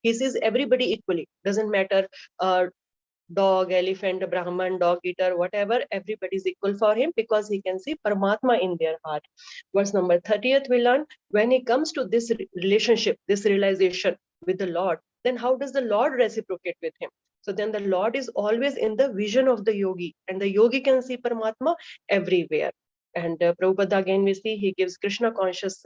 He sees everybody equally. Doesn't matter dog, elephant, Brahman, dog eater, whatever, everybody is equal for him because he can see Paramatma in their heart. Verse number 30th, we learn when he comes to this relationship, this realization with the Lord, then how does the Lord reciprocate with him? So then the Lord is always in the vision of the yogi, and the yogi can see Paramatma everywhere. And Prabhupada, again, we see he gives Krishna conscious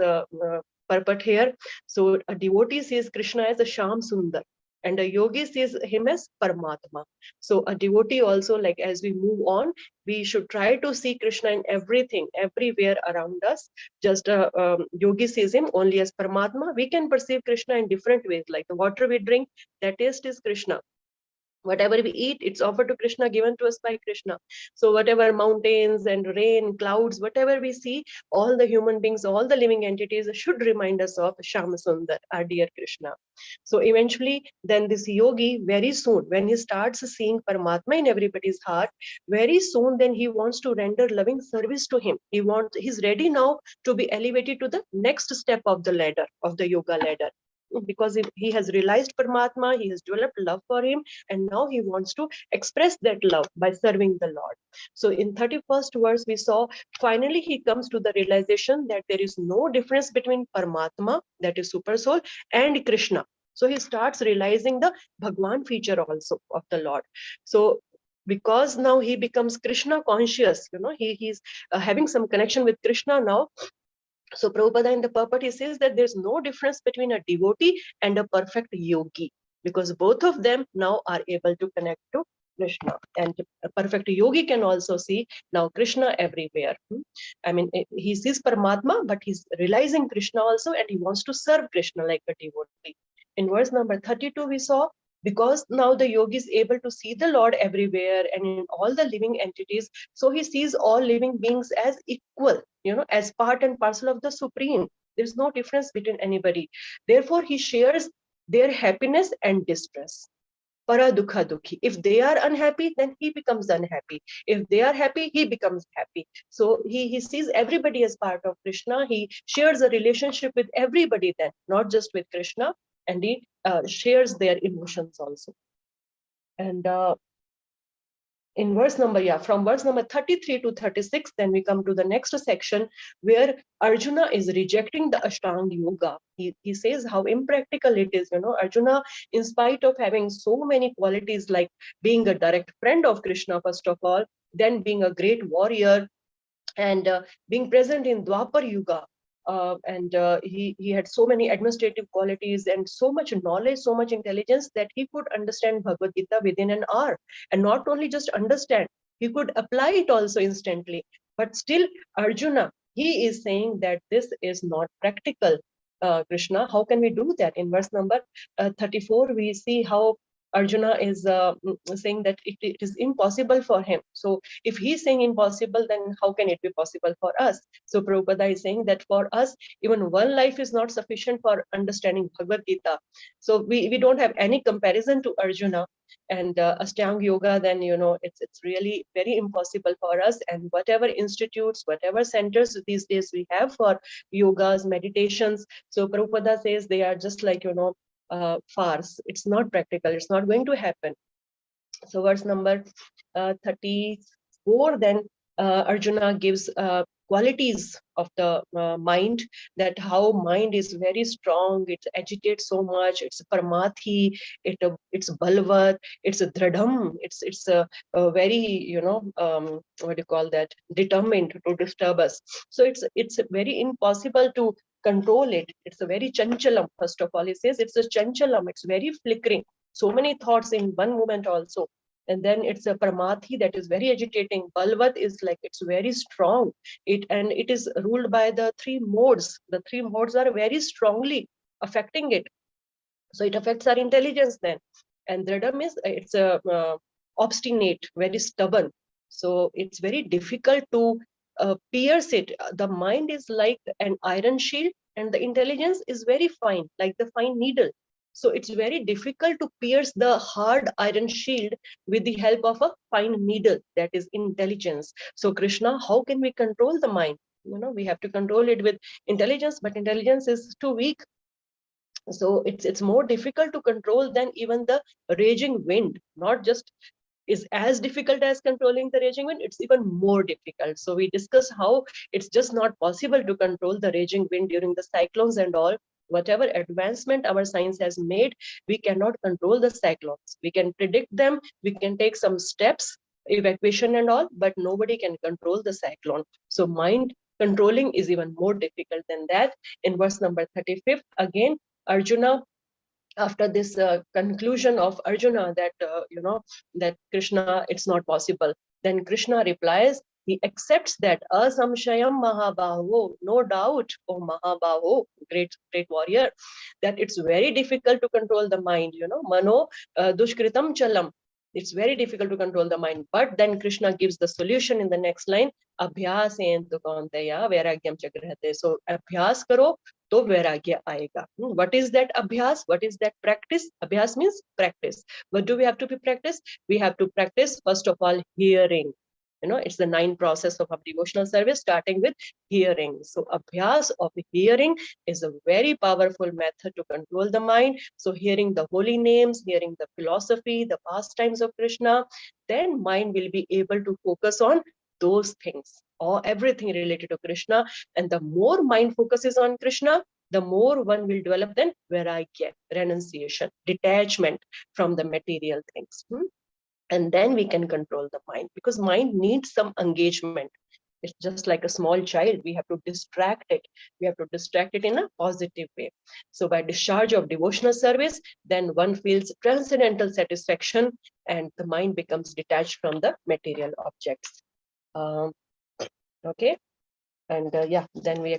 purport here. So a devotee sees Krishna as a Sham Sundar, and a yogi sees him as Paramatma. So a devotee also, like as we move on, we should try to see Krishna in everything, everywhere around us. Just yogi sees him only as Paramatma. We can perceive Krishna in different ways, like the water we drink, that taste is Krishna. Whatever we eat, it's offered to Krishna, given to us by Krishna. So whatever mountains and rain, clouds, whatever we see, all the human beings, all the living entities should remind us of Shama Sundar, our dear Krishna. So eventually, then this yogi, very soon, when he starts seeing Paramatma in everybody's heart, very soon then he wants to render loving service to him. He's ready now to be elevated to the next step of the ladder, of the yoga ladder. Because he has realized Paramatma, he has developed love for him, and now he wants to express that love by serving the Lord. So in 31st verse, we saw finally he comes to the realization that there is no difference between Paramatma, that is super soul, and Krishna. So he starts realizing the Bhagwan feature also of the Lord. So because now he becomes Krishna conscious, he's having some connection with Krishna now. So Prabhupada in the purport, he says that there's no difference between a devotee and a perfect yogi, because both of them now are able to connect to Krishna. And a perfect yogi can also see now Krishna everywhere. I mean, he sees Paramatma, but he's realizing Krishna also, and he wants to serve Krishna like a devotee. In verse number 32, we saw, because now the yogi is able to see the Lord everywhere and in all the living entities, so he sees all living beings as equal, as part and parcel of the Supreme. There's no difference between anybody. Therefore, he shares their happiness and distress. Para dukha dukhi. If they are unhappy, then he becomes unhappy. If they are happy, he becomes happy. So he sees everybody as part of Krishna. He shares a relationship with everybody then, not just with Krishna, and he shares their emotions also. And in verse number, from verse number 33 to 36, then we come to the next section where Arjuna is rejecting the Ashtanga Yoga. He says how impractical it is. Arjuna, in spite of having so many qualities like being a direct friend of Krishna, first of all, then being a great warrior, and being present in Dwapar Yuga, and he had so many administrative qualities and so much knowledge, so much intelligence that he could understand Bhagavad Gita within an hour, and not only just understand, he could apply it also instantly. But still, Arjuna, he is saying that this is not practical. Krishna, how can we do that? In verse number 34, we see how Arjuna is saying that it is impossible for him. So if he's saying impossible, then how can it be possible for us? So Prabhupada is saying that for us, even one life is not sufficient for understanding Bhagavad Gita. So we don't have any comparison to Arjuna. And Ashtanga Yoga, then, it's really very impossible for us. And whatever institutes, whatever centers these days we have for yogas, meditations, so Prabhupada says they are just like, farce. It's not practical. It's not going to happen. So verse number 34, then Arjuna gives qualities of the mind, that how mind is very strong, it agitates so much, it's paramathi, it's balvat, it's a dradham, it's a very, what do you call that, determined to disturb us. So it's very impossible to control it. It's a very chanchalam. First of all, he says it's a chanchalam. It's very flickering. So many thoughts in one moment also. And then it's a paramathi that is very agitating. Balvat is like it's very strong. It is ruled by the three modes. The three modes are very strongly affecting it. So it affects our intelligence then. And dradham is it's a obstinate, very stubborn. So it's very difficult to pierce it. The mind is like an iron shield, and the intelligence is very fine, like the fine needle. So it's very difficult to pierce the hard iron shield with the help of a fine needle, that is intelligence. So Krishna, how can we control the mind? We have to control it with intelligence, but intelligence is too weak. So it's more difficult to control than even the raging wind. Not just is as difficult as controlling the raging wind, it's even more difficult. So we discuss how it's just not possible to control the raging wind during the cyclones and all. Whatever advancement our science has made, we cannot control the cyclones. We can predict them, we can take some steps, evacuation and all, but nobody can control the cyclone. So mind controlling is even more difficult than that. In verse number 35, again, Arjuna, after this conclusion of Arjuna that that Krishna, it's not possible, then Krishna replies, he accepts that asamshayam mahabaho, no doubt, oh mahabaho, great warrior, that it's very difficult to control the mind, mano dushkritam chalam. It's very difficult to control the mind. But then Krishna gives the solution in the next line, abhyasen tu kaunteya vairagyam chagrahate. So abhyas karo तो वैराग्य आएगा. What is that abhyas? What is that practice? Abhyas means practice. What do we have to be practice? We have to practice first of all hearing. It's the 9 process of our devotional service, starting with hearing. So abhyas of hearing is a very powerful method to control the mind. So hearing the holy names, hearing the philosophy, the pastimes of Krishna, then mind will be able to focus on those things or everything related to Krishna. And the more mind focuses on Krishna, the more one will develop then vairagya, renunciation, detachment from the material things. And then we can control the mind, because mind needs some engagement. It's just like a small child. We have to distract it. We have to distract it in a positive way. So by discharge of devotional service, then one feels transcendental satisfaction and the mind becomes detached from the material objects. Okay. And then we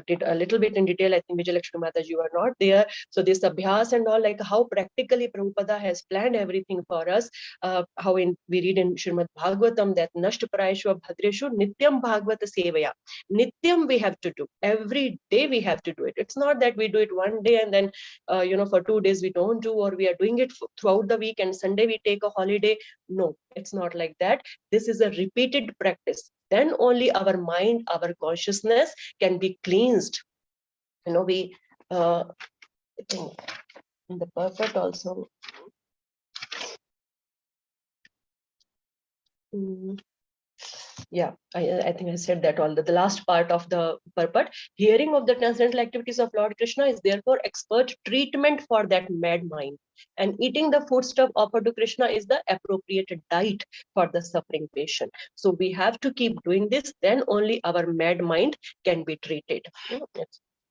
did a little bit in detail. I think Vijayalakshmi Mataji, you were not there. So this abhyas and all, like how practically Prabhupada has planned everything for us. How we read in Srimad Bhagavatam that Nashta Parayeshu Bhadreshu Nityam Bhagavata Sevaya. Nityam we have to do. Every day we have to do it. It's not that we do it one day and then, for 2 days we don't do, or we are doing it throughout the week and Sunday we take a holiday. No, it's not like that. This is a repeated practice. Then only our mind, our consciousness can be cleansed. We I think in the purport also. Yeah, I think I said that all. The last part of the purport, hearing of the transcendental activities of Lord Krishna is therefore expert treatment for that mad mind. And eating the foodstuff offered to Krishna is the appropriate diet for the suffering patient. So we have to keep doing this, then only our mad mind can be treated.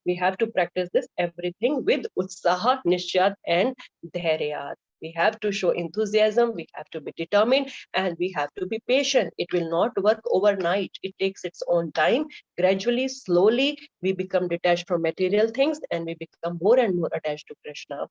We have to practice this everything with utsaha, nishyad, and dhairyat. We have to show enthusiasm, we have to be determined, and we have to be patient. It will not work overnight. It takes its own time. Gradually, slowly, we become detached from material things and we become more and more attached to Krishna.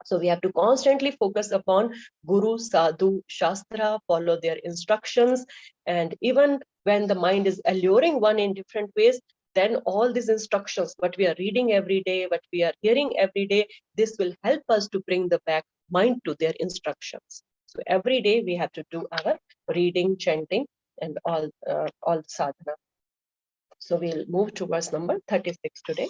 So we have to constantly focus upon Guru, Sadhu, Shastra, follow their instructions. And even when the mind is alluring one in different ways, then all these instructions, what we are reading every day, what we are hearing every day, this will help us to bring the back mind to their instructions. So every day we have to do our reading, chanting, and all sadhana. So we'll move to verse number 36 today.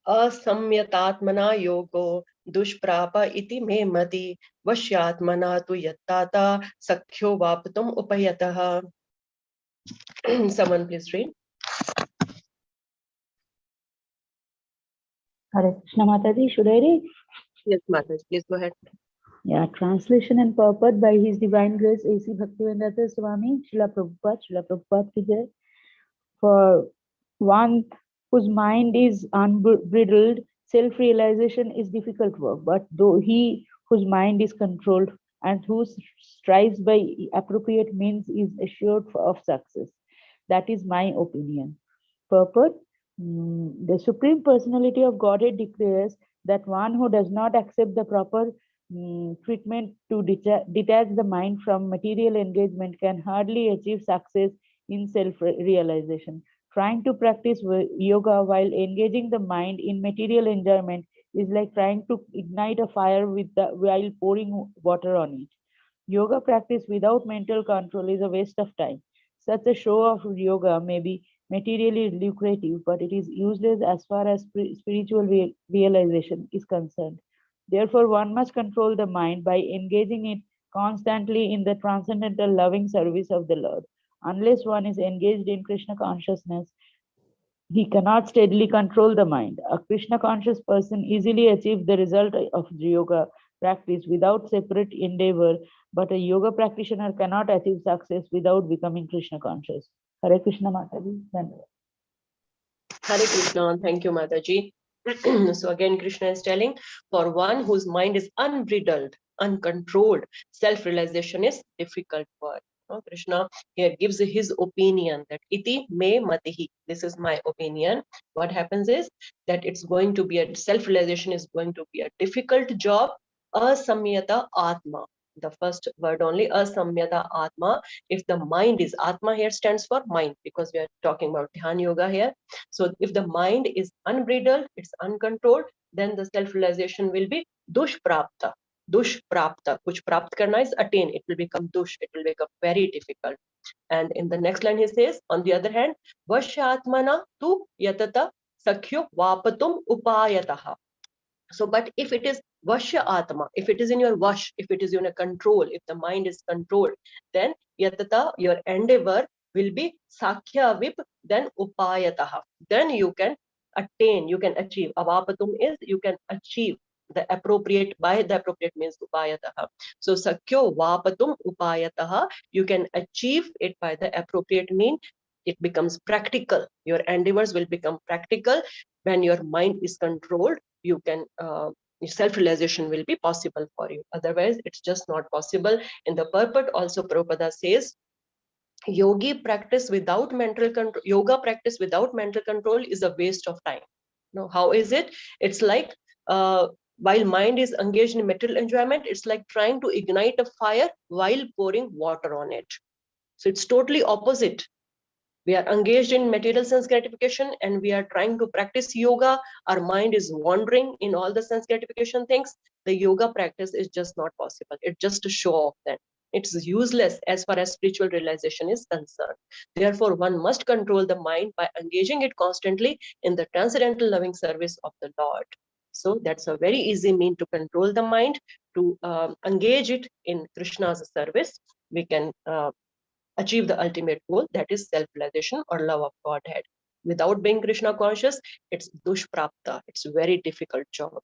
असंयतात्मना योगो दुष्प्राप इति मे मति वश्यात्मना तु यत्ताता सख्यो वाप्तुम उपयतः. Someone please read. Hare Krishna Mataji, should I read? Yes, Mataji, please go ahead. Yeah, translation and purport by His Divine Grace A.C. Bhaktivedanta Swami, Srila Prabhupada ki jai. For one whose mind is unbridled, self-realization is difficult work, but though he whose mind is controlled and who strives by appropriate means is assured of success. That is my opinion. Purport. The Supreme Personality of Godhead declares that one who does not accept the proper treatment to detach the mind from material engagement can hardly achieve success in self-realization. Trying to practice yoga while engaging the mind in material enjoyment is like trying to ignite a fire while pouring water on it. Yoga practice without mental control is a waste of time. Such a show of yoga may be materially lucrative, but it is useless as far as spiritual realization is concerned. Therefore, one must control the mind by engaging it constantly in the transcendental loving service of the Lord. Unless one is engaged in Krishna consciousness, he cannot steadily control the mind. A Krishna conscious person easily achieves the result of yoga practice without separate endeavor, but a yoga practitioner cannot achieve success without becoming Krishna conscious. Hare Krishna Mataji. Dhanyavad. Hare Krishna. Thank you, Mataji. So again, Krishna is telling, for one whose mind is unbridled, uncontrolled, self-realization is difficult for. Krishna here gives his opinion that iti me matihi. This is my opinion. What happens is that it's going to be a self-realization is going to be a difficult job. Asamyata atma. The first word only, asamyata atma. If the mind is, atma here stands for mind, because we are talking about Dhyāna-yoga here. So if the mind is unbridled, it's uncontrolled, then the self-realization will be dushprapta. Dushprapta. Kuch prapt karna is attain. It will become dush. It will become very difficult. And in the next line he says, on the other hand, vashyatmana tu yatata sakhyo vapatum upayataha. So, but if it is vashya atma, if it is in your vash, if it is in a control, if the mind is controlled, then yatata, your endeavor will be sakhya vip, then upayataha. Then you can attain, you can achieve. Avapatum is you can achieve the appropriate, by the appropriate means upayataha. So sakhyo vapatum upayataha, you can achieve it by the appropriate mean. It becomes practical. Your endeavors will become practical when your mind is controlled. You can self-realization will be possible for you. Otherwise, it's just not possible. In the purport, also Prabhupada says, yogi practice without mental control, yoga practice without mental control is a waste of time. Now, how is it? It's like while mind is engaged in material enjoyment, it's like trying to ignite a fire while pouring water on it. So it's totally opposite. We are engaged in material sense gratification and we are trying to practice yoga. Our mind is wandering in all the sense gratification things. The yoga practice is just not possible. It's just a show off then. It's useless as far as spiritual realization is concerned. Therefore, one must control the mind by engaging it constantly in the transcendental loving service of the Lord. So that's a very easy mean to control the mind, to engage it in Krishna's service. We can achieve the ultimate goal, that is self-realization or love of Godhead. Without being Krishna conscious, it's dushprapta. It's a very difficult job.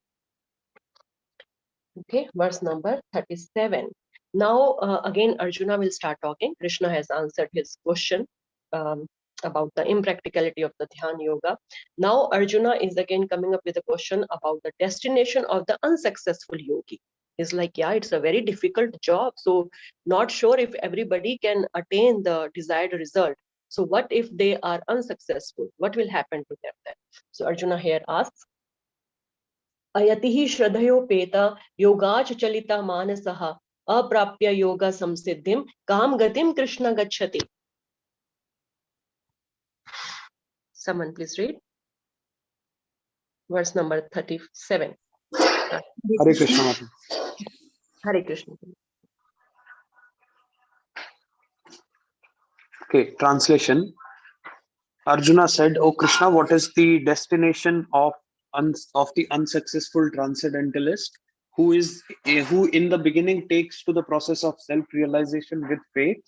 Okay, verse number 37. Now, again, Arjuna will start talking. Krishna has answered his question about the impracticality of the Dhyāna yoga. Now, Arjuna is again coming up with a question about the destination of the unsuccessful yogi. He's like, yeah, it's a very difficult job. So, not sure if everybody can attain the desired result. So, what if they are unsuccessful? What will happen to them then? So, Arjuna here asks, अयतिः श्रद्धयोपेता योगाच चलिता मानसः अप्राप्य योग संसिद्धिं काम गतिं कृष्ण गच्छति. Someone please read verse number 37. Hare Krishna. Hare Krishna. Okay, translation. Arjuna said, "O Krishna, what is the destination of the unsuccessful transcendentalist who in the beginning takes to the process of self-realization with faith,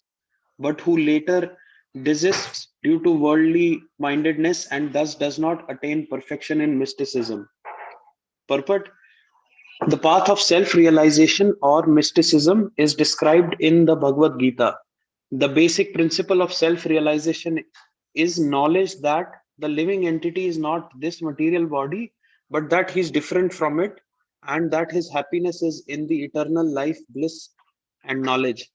but who later desists due to worldly mindedness and thus does not attain perfection in mysticism?" Purport: the path of self-realization or mysticism is described in the Bhagavad Gita. The basic principle of self-realization is knowledge that the living entity is not this material body, but that he is different from it, and that his happiness is in the eternal life, bliss, and knowledge.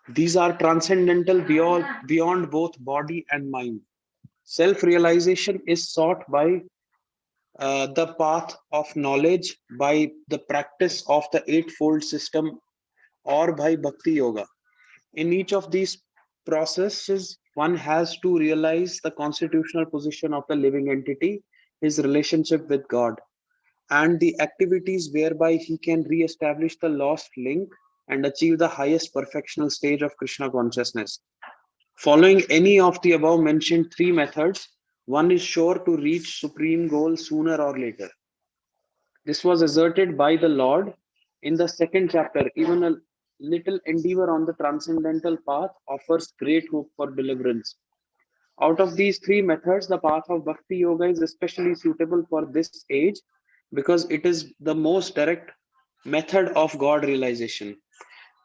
These are transcendental beyond both body and mind. Self-realization is sought by the path of knowledge, by the practice of the eightfold system, or by bhakti yoga. In each of these processes, one has to realize the constitutional position of the living entity, his relationship with God, and the activities whereby he can re-establish the lost link and achieve the highest perfectional stage of Krishna consciousness. Following any of the above mentioned three methods, one is sure to reach supreme goal sooner or later. This was asserted by the Lord in the second chapter. Even a little endeavor on the transcendental path offers great hope for deliverance. Out of these three methods, the path of Bhakti Yoga is especially suitable for this age because it is the most direct method of God realization.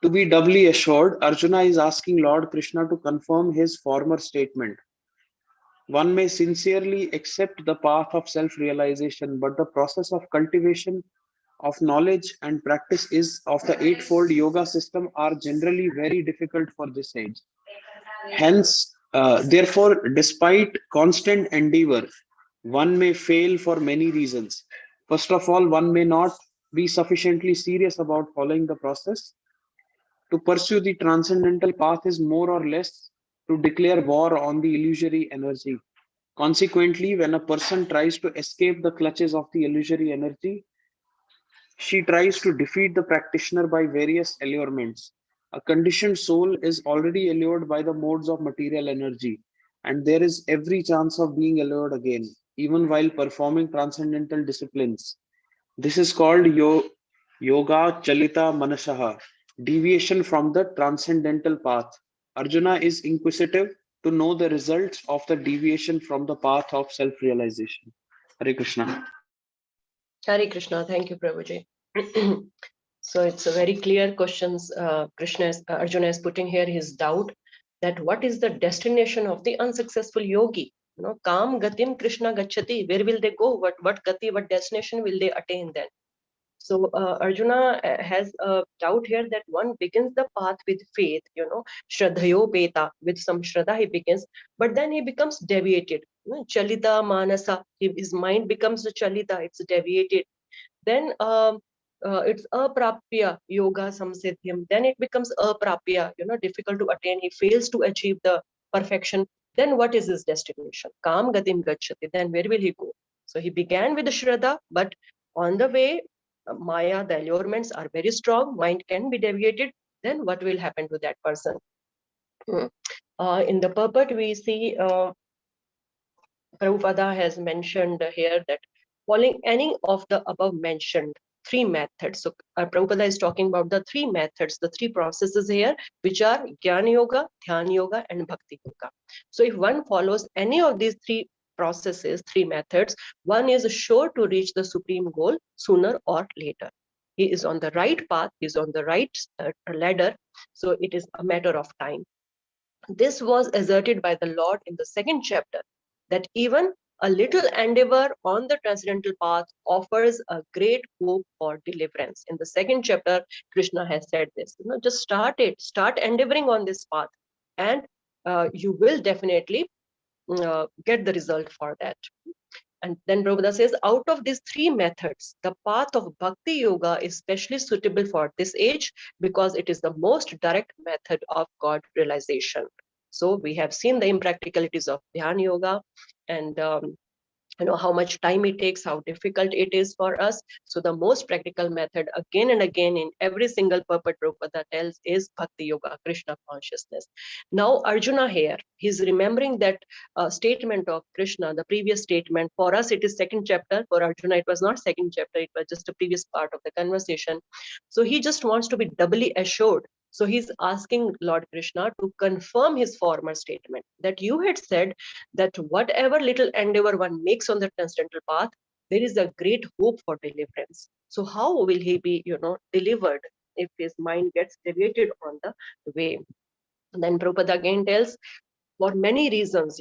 To be doubly assured, Arjuna is asking Lord Krishna to confirm his former statement. One may sincerely accept the path of self realization, but the process of cultivation of knowledge and practice is of the eightfold yoga system are generally very difficult for this age. Hence, therefore, despite constant endeavor, one may fail for many reasons. First of all, one may not be sufficiently serious about following the process. To pursue the transcendental path is more or less to declare war on the illusory energy. Consequently, when a person tries to escape the clutches of the illusory energy, she tries to defeat the practitioner by various allurements. A conditioned soul is already allured by the modes of material energy, and there is every chance of being allured again, even while performing transcendental disciplines. This is called yoga chalita manasaha, deviation from the transcendental path. Arjuna is inquisitive to know the results of the deviation from the path of self realization. Hare Krishna. Hare Krishna. Thank you, Prabhuji. So it's a very clear questions. Arjuna is putting here his doubt that what is the destination of the unsuccessful yogi? Kam gatim Krishna gachati. Where will they go? What gati? What destination will they attain then? So Arjuna has a doubt here that one begins the path with faith, Shraddhayo Peta, with some Shraddha he begins, but then he becomes deviated. Chalita Manasa, his mind becomes Chalita, it's deviated. Then it's aprapya yoga samsiddhyam. Then it becomes aprapya, difficult to attain. He fails to achieve the perfection. Then what is his destination? Kam gatim gachati. Then where will he go? So he began with the Shraddha, but on the way, Maya, the allurements are very strong. Mind can be deviated. Then what will happen to that person? In the purport, we see Prabhupada has mentioned here that following any of the above mentioned three methods. So Prabhupada is talking about the three methods, the three processes here, which are Jnana-yoga, Dhyāna-yoga, and Bhakti-yoga. So if one follows any of these three processes, three methods, one is sure to reach the supreme goal sooner or later. He is on the right path, he is on the right ladder, so it is a matter of time. This was asserted by the Lord in the second chapter, that even a little endeavor on the transcendental path offers a great hope for deliverance. In the second chapter, Krishna has said this. Just start endeavoring on this path, and you will definitely get the result for that. And then Prabhupada says, out of these three methods, the path of Bhakti Yoga is especially suitable for this age because it is the most direct method of God realization. So we have seen the impracticalities of Dhyāna yoga, and how much time it takes, how difficult it is for us. So the most practical method, again and again in every single purport Prabhupada tells, is Bhakti Yoga, Krishna consciousness. Now Arjuna here, he's remembering that statement of Krishna, the previous statement. For us it is second chapter, for Arjuna it was not second chapter, it was just a previous part of the conversation. So he just wants to be doubly assured. So he's asking Lord Krishna to confirm his former statement that you had said that whatever little endeavor one makes on the transcendental path, there is a great hope for deliverance. So how will he be, delivered if his mind gets deviated on the way? And then Prabhupada again tells, for many reasons,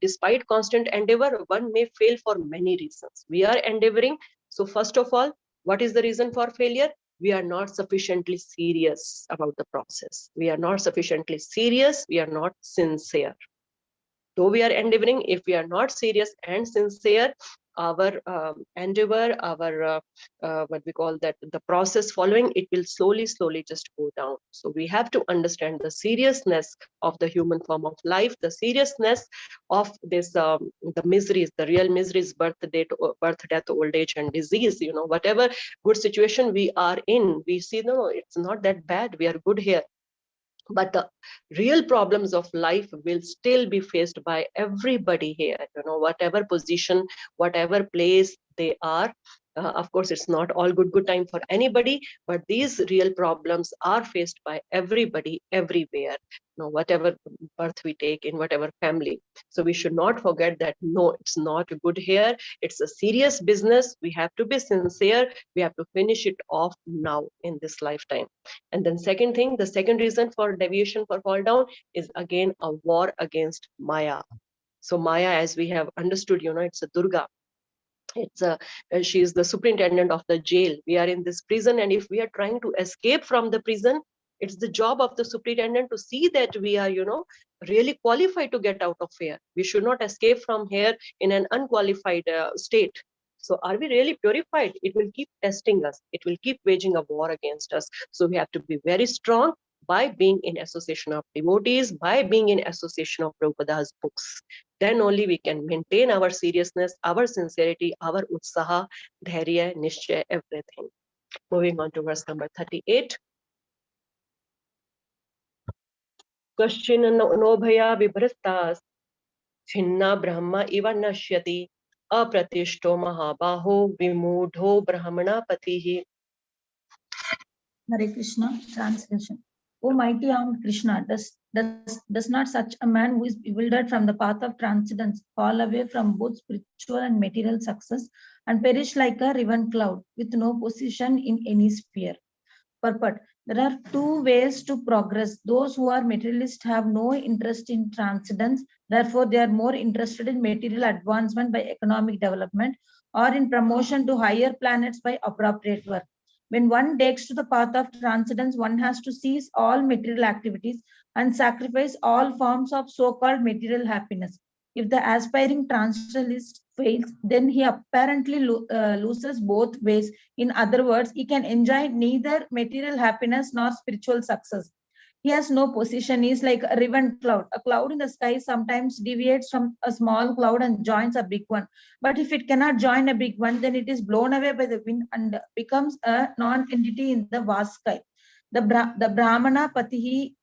despite constant endeavor, one may fail for many reasons. We are endeavoring. So first of all, what is the reason for failure? We are not sufficiently serious about the process. We are not sufficiently serious. We are not sincere. Though we are endeavoring, if we are not serious and sincere, our endeavor, our what we call that, the process following, it will slowly just go down. So we have to understand the seriousness of the human form of life, the seriousness of this, the miseries, the real miseries, birth, death, old age, and disease. Whatever good situation we are in, we see, no, it's not that bad. We are good here. But the real problems of life will still be faced by everybody here, whatever position, whatever place they are. Of course, it's not all good time for anybody, but these real problems are faced by everybody everywhere, whatever birth we take in whatever family. So we should not forget that no, it's not good here. It's a serious business. We have to be sincere. We have to finish it off now in this lifetime. And then second thing, the second reason for deviation, for fall down, is again a war against Maya. So Maya, as we have understood, it's a Durga. It's a she is the superintendent of the jail. We are in this prison, and if we are trying to escape from the prison, it's the job of the superintendent to see that we are, really qualified to get out of here. We should not escape from here in an unqualified state. So are we really purified? It will keep testing us. It will keep waging a war against us. So we have to be very strong by being in association of devotees, by being in association of Prabhupada's books. Then only we can maintain our seriousness, our sincerity, our utsaha, dhairya, nishchay, everything. Moving on to verse number 38. Kaschina no bhaya vibhrastas, chinna brahma iva nashyati, apratishto mahabaho vimudho brahmana patihi. Hare Krishna, translation. O mighty armed Krishna, does not such a man who is bewildered from the path of transcendence fall away from both spiritual and material success and perish like a riven cloud with no position in any sphere? Purport. There are two ways to progress. Those who are materialists have no interest in transcendence, therefore they are more interested in material advancement by economic development or in promotion to higher planets by appropriate work. When one takes to the path of transcendence, one has to cease all material activities and sacrifice all forms of so-called material happiness. If the aspiring transcendentalist fails, then he apparently loses both ways. In other words, he can enjoy neither material happiness nor spiritual success. He has no position. He is like a riven cloud. A cloud in the sky sometimes deviates from a small cloud and joins a big one. But if it cannot join a big one, then it is blown away by the wind and becomes a non-entity in the vast sky. The Brahmana Patihi,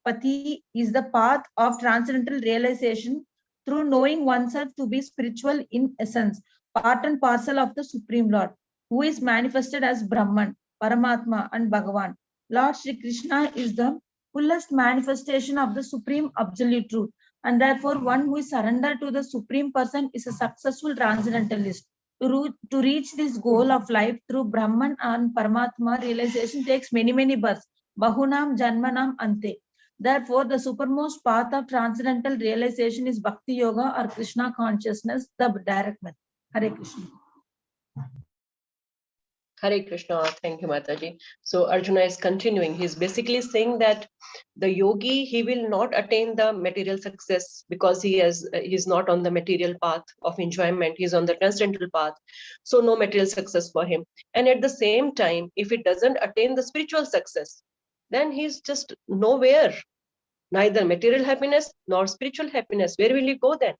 Pati is the path of transcendental realization through knowing oneself to be spiritual in essence, part and parcel of the Supreme Lord, who is manifested as Brahman, Paramatma, and Bhagavan. Lord Sri Krishna is the fullest manifestation of the Supreme Absolute Truth, and therefore one who is surrendered to the Supreme Person is a successful transcendentalist. To reach this goal of life through Brahman and Paramatma realization takes many births. Bahunam Janmanam Ante. Therefore, the supermost path of transcendental realization is Bhakti Yoga or Krishna consciousness, the direct method. Hare Krishna. Hare Krishna. Thank you, Mataji. So Arjuna is continuing. He's basically saying that the yogi, he will not attain the material success because he's not on the material path of enjoyment. He's on the transcendental path. So no material success for him. And at the same time, if he doesn't attain the spiritual success, then he's just nowhere, neither material happiness nor spiritual happiness. Where will he go then?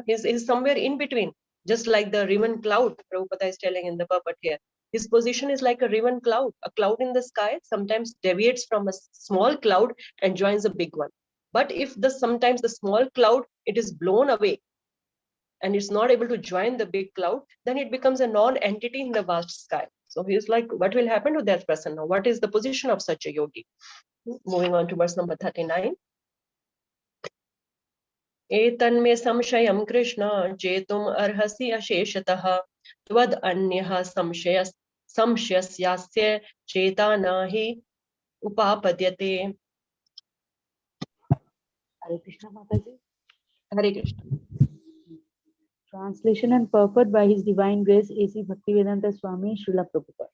He's somewhere in between, just like the riven cloud Prabhupada is telling in the purport here. His position is like a riven cloud. A cloud in the sky sometimes deviates from a small cloud and joins a big one. But if sometimes the small cloud, it is blown away and it's not able to join the big cloud, then it becomes a non-entity in the vast sky. So he's like, what will happen to that person now? What is the position of such a yogi? Moving on to verse number 39. एतन्मे संशयं कृष्ण जेतुम् अर्हसि अशेषतः त्वद् अन्यः संशयस्यास्य चेता न हि उपापद्यते. Hare Krishna Mataji. Hare Krishna. Translation and purport by His Divine Grace A.C. Bhaktivedanta Swami Srila Prabhupada.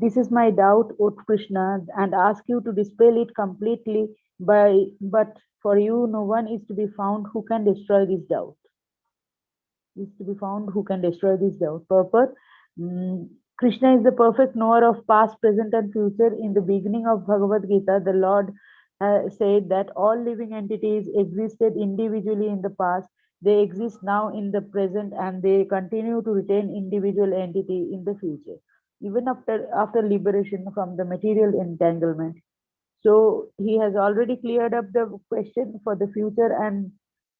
This is my doubt, O Krishna, and ask you to dispel it completely. But for you, no one is to be found who can destroy this doubt. Purport. Krishna is the perfect knower of past, present, and future. In the beginning of Bhagavad Gita, the Lord said that all living entities existed individually in the past. They exist now in the present, and they continue to retain individual entity in the future. even after liberation from the material entanglement. So he has already cleared up the question for the future and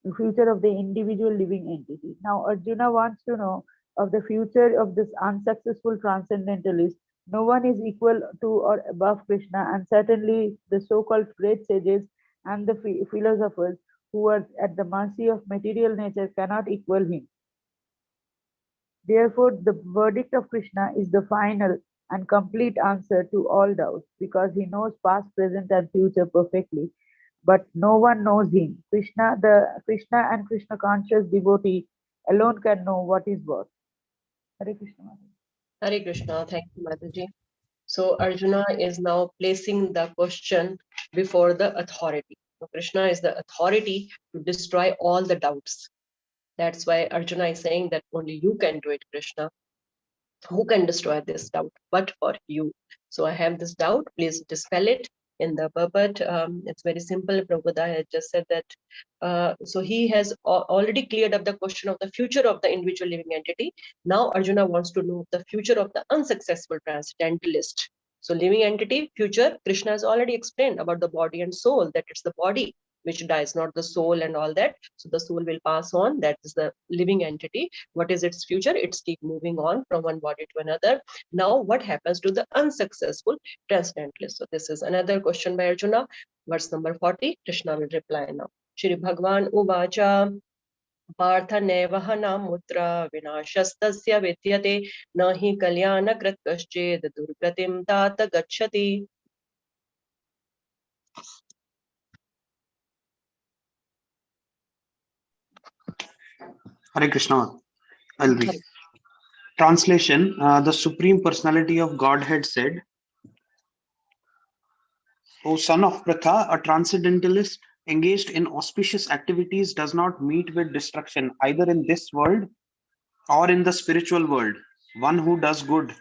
the future of the individual living entity. Now Arjuna wants to know of the future of this unsuccessful transcendentalist. No one is equal to or above Krishna, and certainly the so-called great sages and the philosophers who are at the mercy of material nature cannot equal him. Therefore, the verdict of Krishna is the final and complete answer to all doubts, because he knows past, present, and future perfectly. But no one knows him. Krishna and Krishna conscious devotee alone can know what is what. Hare Krishna. Hare Krishna. Thank you, Mataji. So Arjuna is now placing the question before the authority. So Krishna is the authority to destroy all the doubts. That's why Arjuna is saying that only you can do it, Krishna. Who can destroy this doubt but for you? So I have this doubt, please dispel it. In the purport, it's very simple. Prabhupada has just said that, so he has already cleared up the question of the future of the individual living entity. Now Arjuna wants to know the future of the unsuccessful transcendentalist. So living entity, future, Krishna has already explained about the body and soul, that it's the body which dies, not the soul and all that. So the soul will pass on, that is the living entity. What is its future? It's keep moving on from one body to another. Now what happens to the unsuccessful transcendentalist? So this is another question by Arjuna. Verse number 40, Krishna will reply now. Shri Bhagwan Uvacha Partha नैवह नामुत्र विनाशस्तस्य विद्यते न हि कल्याणकृत् कश्चित् दुर्गतिं तात गच्छति. Hare Krishna. I'll read. Translation: the Supreme Personality of Godhead said, O son of Pratha, a transcendentalist engaged in auspicious activities does not meet with destruction either in this world or in the spiritual world. One who does good,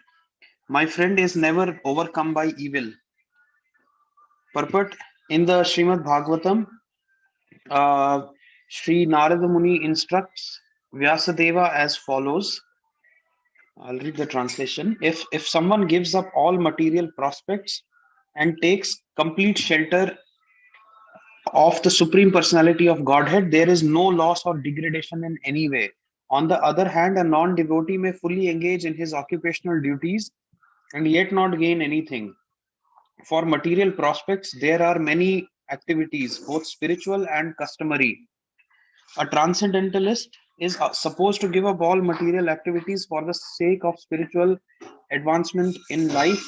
my friend, is never overcome by evil. Purport: in the Srimad Bhagavatam, Sri Narada Muni instructs Vyasadeva as follows. I'll read the translation. If someone gives up all material prospects and takes complete shelter of the Supreme Personality of Godhead, there is no loss or degradation in any way. On the other hand, a non-devotee may fully engage in his occupational duties and yet not gain anything. For material prospects, there are many activities, both spiritual and customary. A transcendentalist is supposed to give up all material activities for the sake of spiritual advancement in life,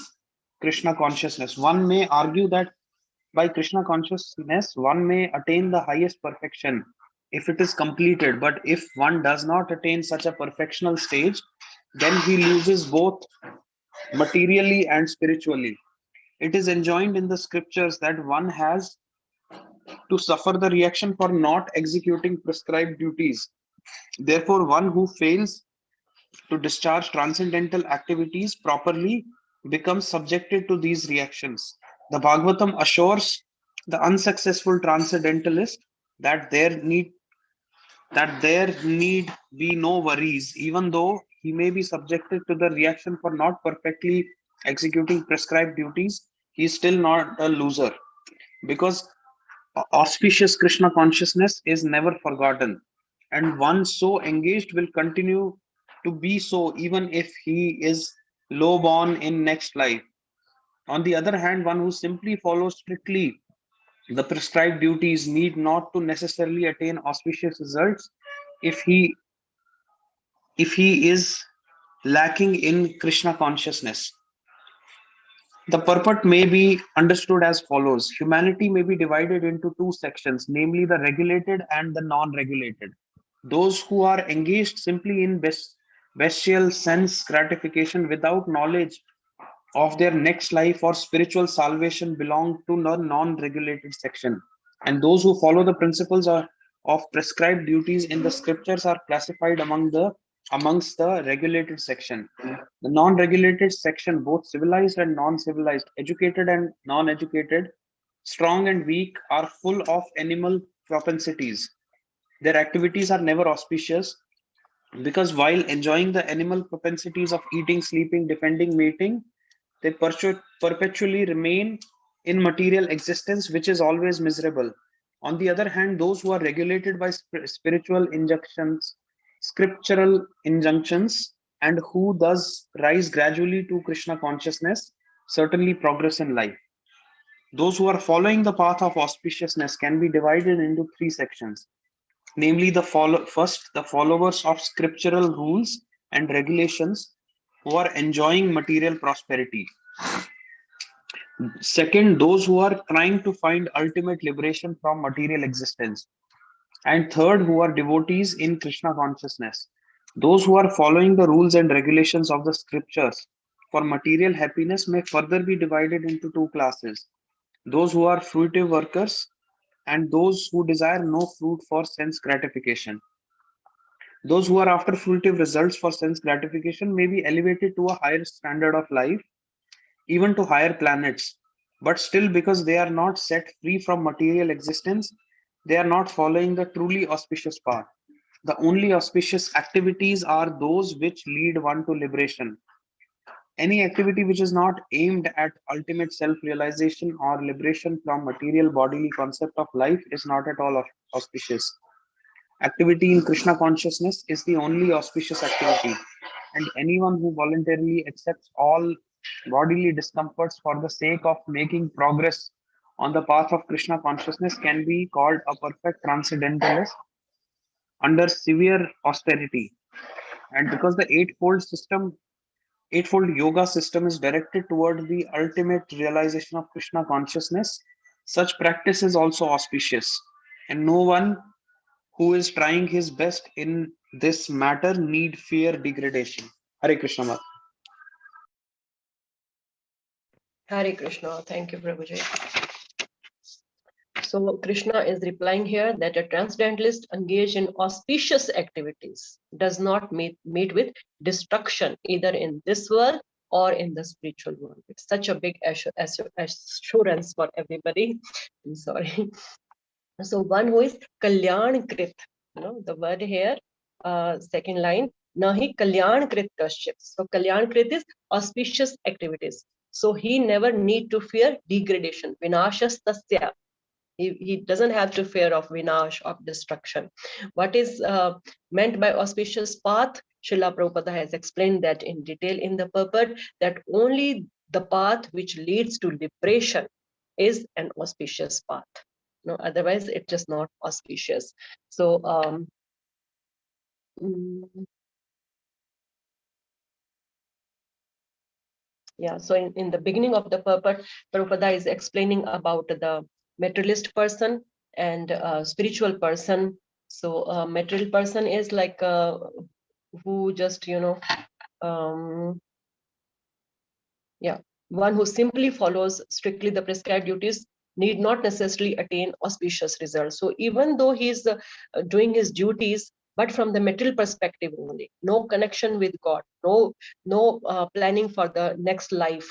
Krishna consciousness. One may argue that by Krishna consciousness, one may attain the highest perfection if it is completed. But if one does not attain such a perfectional stage, then he loses both materially and spiritually. It is enjoined in the scriptures that one has to suffer the reaction for not executing prescribed duties. Therefore, one who fails to discharge transcendental activities properly becomes subjected to these reactions. The Bhagavatam assures the unsuccessful transcendentalist that there need be no worries, even though he may be subjected to the reaction for not perfectly executing prescribed duties. He is still not a loser, because auspicious Krishna consciousness is never forgotten, and one so engaged will continue to be so even if he is low born in next life. On the other hand, one who simply follows strictly the prescribed duties need not to necessarily attain auspicious results if he is lacking in Krishna consciousness. The purport may be understood as follows. Humanity may be divided into two sections, namely the regulated and the non-regulated. Those who are engaged simply in bestial sense gratification without knowledge of their next life or spiritual salvation belong to the non-regulated section. And those who follow the principles of prescribed duties in the scriptures are classified amongst the regulated section. The non-regulated section, both civilized and non-civilized, educated and non-educated, strong and weak, are full of animal propensities. Their activities are never auspicious, Because while enjoying the animal propensities of eating, sleeping, defending, mating, they perpetually remain in material existence, which is always miserable. On the other hand, those who are regulated by spiritual injunctions, scriptural injunctions, and who thus rise gradually to Krishna consciousness, certainly progress in life. Those who are following the path of auspiciousness can be divided into three sections, namely first, the followers of scriptural rules and regulations who are enjoying material prosperity. Second, those who are trying to find ultimate liberation from material existence. And third, who are devotees in Krishna consciousness. Those who are following the rules and regulations of the scriptures for material happiness may further be divided into two classes: those who are fruitive workers and those who desire no fruit for sense gratification. Those who are after fruitive results for sense gratification may be elevated to a higher standard of life, even to higher planets, but still, because they are not set free from material existence, they are not following the truly auspicious path. The only auspicious activities are those which lead one to liberation. Any activity which is not aimed at ultimate self-realization or liberation from material bodily concept of life is not at all auspicious. Activity in Krishna consciousness is the only auspicious activity, and anyone who voluntarily accepts all bodily discomforts for the sake of making progress on the path of Krishna consciousness can be called a perfect transcendentalist under severe austerity. And because the eightfold yoga system is directed toward the ultimate realization of Krishna consciousness, such practice is also auspicious. And no one who is trying his best in this matter need fear degradation. Hare Krishna. Math. Hare Krishna. Thank you, Prabhuji. So Krishna is replying here that a transcendentalist engaged in auspicious activities does not meet with destruction either in this world or in the spiritual world. It's such a big assurance for everybody. I'm sorry. So one who is Kalyan Krit, the word here, second line, Nahi Kalyan Krit Kashyap. So Kalyan Krit is auspicious activities. So he never need to fear degradation. Vinashas tasya. He doesn't have to fear of vinash, of destruction. What is meant by auspicious path? Srila Prabhupada has explained that in detail in the purport, that only the path which leads to liberation is an auspicious path. No, otherwise it's just not auspicious. So yeah, so in the beginning of the purport, Prabhupada is explaining about the materialist person and spiritual person. So material person is like who just one who simply follows strictly the prescribed duties need not necessarily attain auspicious results. So even though he's doing his duties, but from the material perspective only, no connection with God, no planning for the next life,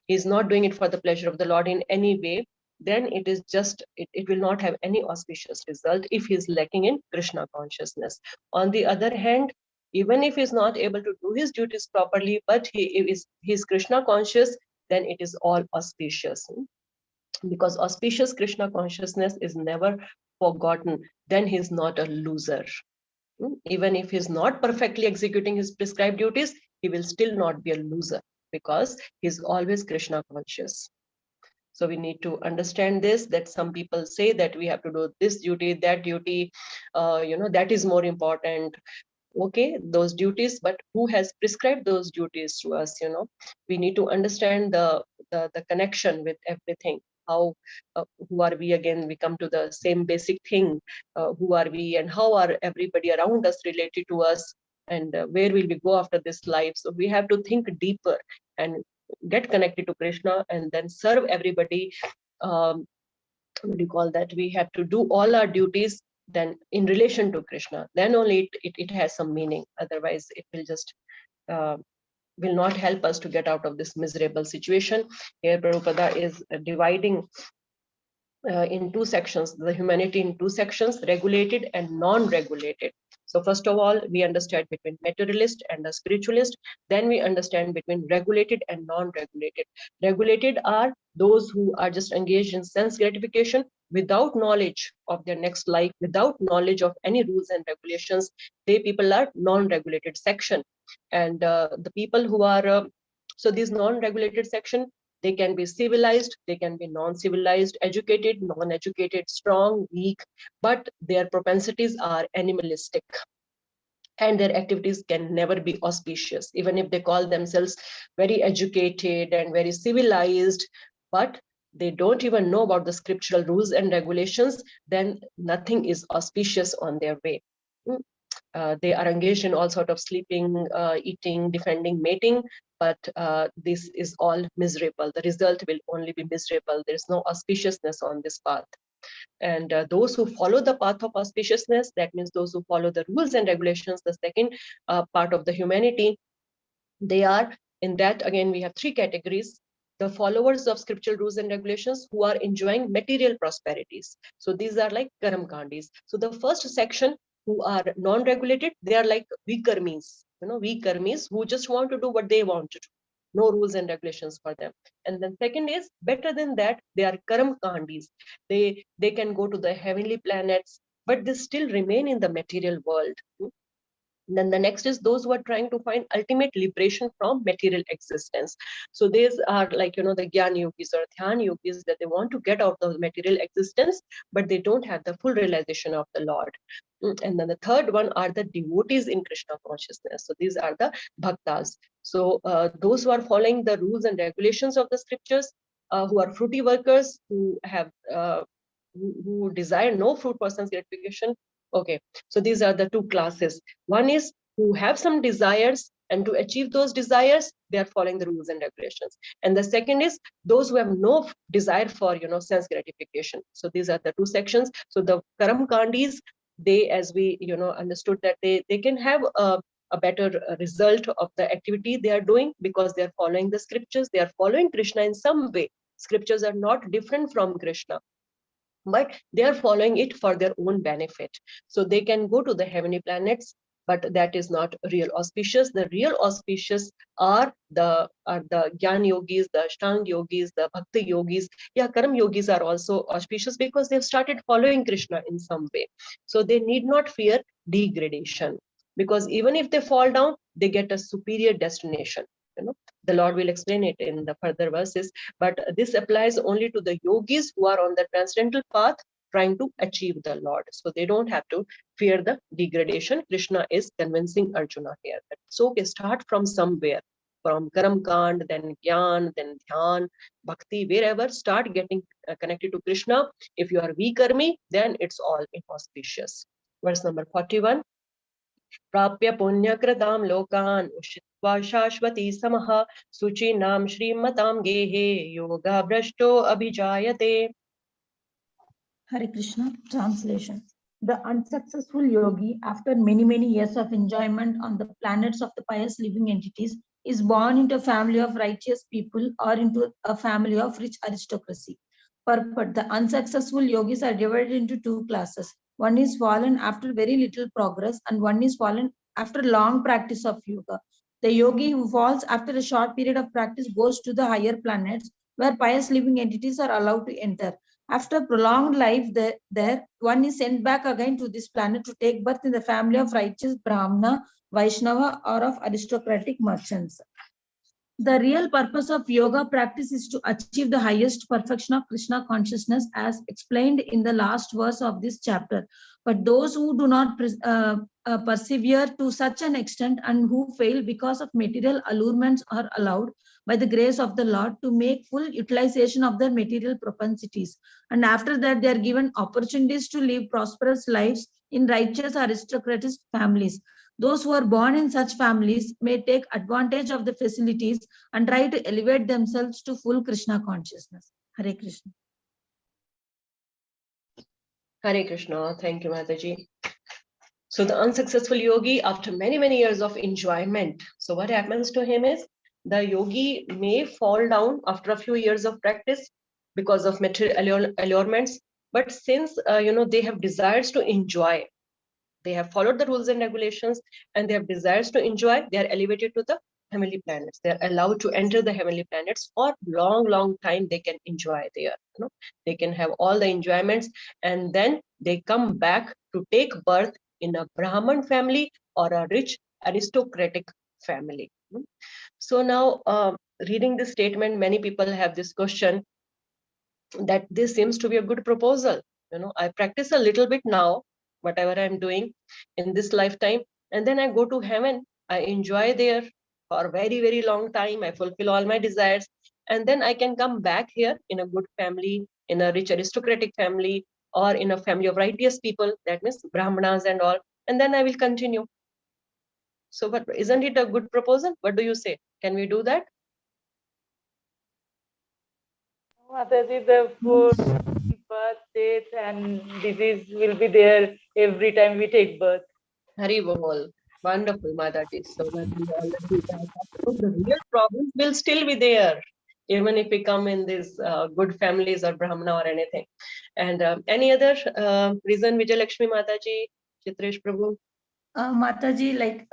he's not doing it for the pleasure of the Lord in any way, then it is just, it will not have any auspicious result if he's lacking in Krishna consciousness. On the other hand, even if he's not able to do his duties properly, but he's Krishna conscious, then it is all auspicious. Because auspicious Krishna consciousness is never forgotten, then he's not a loser. Even if he's not perfectly executing his prescribed duties, he will still not be a loser because he's always Krishna conscious. So we need to understand this, that some people say that we have to do this duty, that duty, that is more important. Okay, those duties, but who has prescribed those duties to us? We need to understand the connection with everything. How who are we? Again, we come to the same basic thing. Who are we, and how are everybody around us related to us, and where will we go after this life? So we have to think deeper and get connected to Krishna, and then serve everybody. What do you call that? We have to do all our duties then in relation to Krishna, then only it has some meaning. Otherwise it will just will not help us to get out of this miserable situation. Here Prabhupada is dividing in two sections, the humanity in two sections, regulated and non-regulated. So first of all, we understand between materialist and the spiritualist. Then we understand between regulated and non-regulated. Regulated are those who are just engaged in sense gratification without knowledge of their next life, without knowledge of any rules and regulations. They people are non-regulated section. And the people who are, so these non-regulated section, they can be civilized, they can be non-civilized, educated, non-educated, strong, weak, but their propensities are animalistic. And their activities can never be auspicious, even if they call themselves very educated and very civilized, but they don't even know about the scriptural rules and regulations, then nothing is auspicious on their way. They are engaged in all sort of sleeping, eating, defending, mating, but this is all miserable. The result will only be miserable. There is no auspiciousness on this path. And those who follow the path of auspiciousness, that means those who follow the rules and regulations, the second part of the humanity, they are in that, again, we have three categories. The followers of scriptural rules and regulations who are enjoying material prosperities. So these are like karam kandis. So the first section, who are non-regulated, they are like weak karmis, weak karmis who just want to do what they want to do. No rules and regulations for them. And then second is, better than that, they are karam kandis. They can go to the heavenly planets, but they still remain in the material world. Then the next is those who are trying to find ultimate liberation from material existence. So these are like, the Jnana-yogis or Dhyāna-yogis, that they want to get out of material existence, but they don't have the full realization of the Lord. And then the third one are the devotees in Krishna consciousness. So these are the bhaktas. So those who are following the rules and regulations of the scriptures, who are fruity workers, who have who desire no fruit for sense gratification. Okay, so these are the two classes. One is who have some desires, and to achieve those desires, they are following the rules and regulations. And the second is those who have no desire for, sense gratification. So these are the two sections. So the karam kandis, they, as we, understood that they can have a better result of the activity they are doing because they are following the scriptures. They are following Krishna in some way. Scriptures are not different from Krishna, but they are following it for their own benefit. So they can go to the heavenly planets, but that is not real auspicious. The real auspicious are the Jnana yogis, the Ashtanga yogis, the Bhakti yogis. Yeah, Karam yogis are also auspicious because they've started following Krishna in some way. So they need not fear degradation, because even if they fall down, they get a superior destination. The Lord will explain it in the further verses, but this applies only to the yogis who are on the transcendental path trying to achieve the Lord. So they don't have to fear the degradation. Krishna is convincing Arjuna here that it's okay, start from somewhere, from Karam Kand, then Gyan, then Dhyan, Bhakti, wherever, start getting connected to Krishna. If you are vikarmi, then it's all inauspicious. Verse number 41. प्राप्य पुण्यकृतां लोकान् उषित्वा शाश्वती समः शुचीनां श्रीमतां गेहे योगाभ्रष्टो अभिजायते. Hare Krishna. Translation. The unsuccessful yogi, after many years of enjoyment on the planets of the pious living entities, is born into a family of righteous people or into a family of rich aristocracy. Purport: the unsuccessful yogis are divided into two classes. One is fallen after very little progress, and one is fallen after long practice of yoga. The yogi who falls after a short period of practice goes to the higher planets, where pious living entities are allowed to enter. After prolonged life there, one is sent back again to this planet to take birth in the family of righteous Brahmana, Vaishnava, or of aristocratic merchants. The real purpose of yoga practice is to achieve the highest perfection of Krishna consciousness, as explained in the last verse of this chapter. But those who do not persevere to such an extent and who fail because of material allurements are allowed by the grace of the Lord to make full utilization of their material propensities. And after that, they are given opportunities to live prosperous lives in righteous aristocratic families. Those who are born in such families may take advantage of the facilities and try to elevate themselves to full Krishna consciousness. Hare Krishna. Hare Krishna. Thank you, Mataji. So the unsuccessful yogi, after many years of enjoyment, so what happens to him is, the yogi may fall down after a few years of practice because of material allurements, but since they have desires to enjoy, They have followed the rules and regulations, and they have desires to enjoy. They are elevated to the heavenly planets. They are allowed to enter the heavenly planets for long time. They can enjoy there. They can have all the enjoyments, and then they come back to take birth in a Brahman family or a rich aristocratic family. So now, reading this statement, many people have this question that this seems to be a good proposal. I practice a little bit now, whatever I'm doing in this lifetime, and then I go to heaven. I enjoy there for a very long time. I fulfill all my desires, and then I can come back here in a good family, in a rich aristocratic family, or in a family of righteous people, that means Brahmanas and all, and then I will continue. So, but isn't it a good proposal? What do you say? Can we do that? Mataji, the food, birth, death, and disease will be there every time we take birth. Hari Bol. Wonderful, Mataji. So that we already the real problems will still be there, even if we come in these good families or Brahmana or anything. And any other reason, Vijay Lakshmi Mataji, Chitresh Prabhu? Mataji,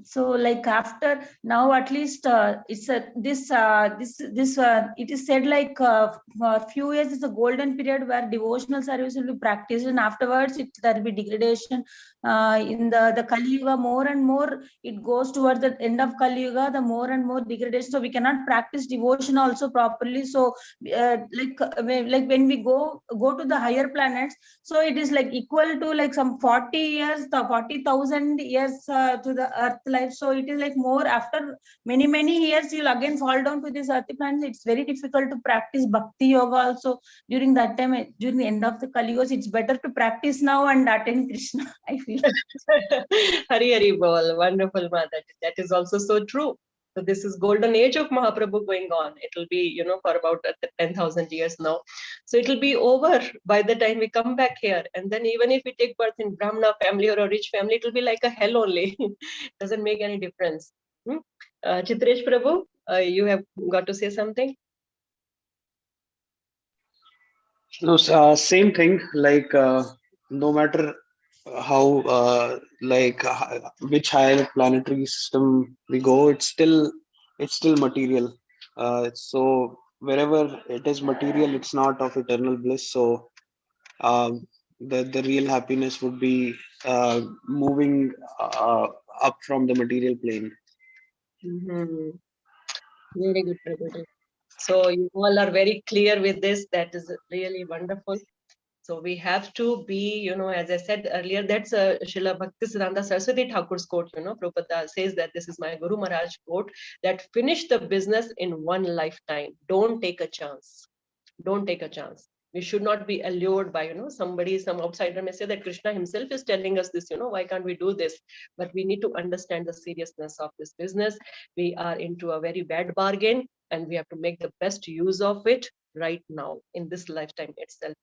so like after now at least it's a this it is said like for a few years it's a golden period where devotional service will be practiced, and afterwards there will be degradation in the Kali Yuga. More and more it goes towards the end of Kali Yuga, the more and more degradation. So we cannot practice devotion also properly. So like when we go to the higher planets, so it is like equal to like some 40 years, the 40,000 years to the earth life. So it is like more after many years you'll again fall down to this earth planet. It's very difficult to practice bhakti yoga also during that time, during the end of the Kali Yuga. It's better to practice now and attend Krishna, I feel. Hari Bol. Wonderful, Mataji. That is also so true. So this is golden age of Mahaprabhu going on. It will be, for about 10,000 years now. So it will be over by the time we come back here. And then even if we take birth in Brahmana family or a rich family, it will be like a hell only. Doesn't make any difference. Chitresh Prabhu, you have got to say something? No, same thing. Like no matter how which higher planetary system we go, it's still material. So wherever it is material, it's not of eternal bliss. So the real happiness would be moving up from the material plane. Very good, Prabhuji. So you all are very clear with this. That is really wonderful. So we have to be, as I said earlier, that's Srila Bhaktivedanta Saraswati Thakur's quote, Prabhupada says that this is my Guru Maharaj quote, that finish the business in one lifetime. Don't take a chance. Don't take a chance. We should not be allured by, some outsider may say that Krishna himself is telling us this, why can't we do this? But we need to understand the seriousness of this business. We are into a very bad bargain, and we have to make the best use of it right now in this lifetime itself.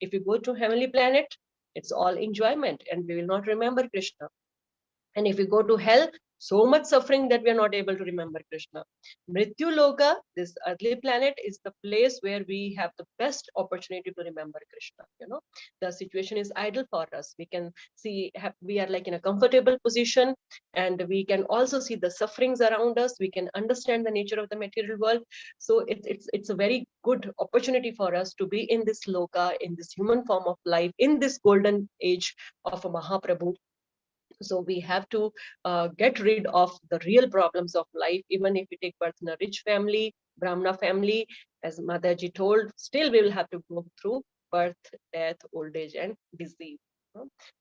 If you go to heavenly planet, it's all enjoyment, and we will not remember Krishna. And if we go to hell, so much suffering that we are not able to remember Krishna. Mrityu Loka, this earthly planet, is the place where we have the best opportunity to remember Krishna. The situation is ideal for us. We can see we are like in a comfortable position, and we can also see the sufferings around us. We can understand the nature of the material world. So it's a very good opportunity for us to be in this Loka, in this human form of life, in this golden age of a Mahaprabhu. So we have to get rid of the real problems of life. Even if we take birth in a rich family, Brahmana family, as Mataji told, still we will have to go through birth, death, old age, and disease.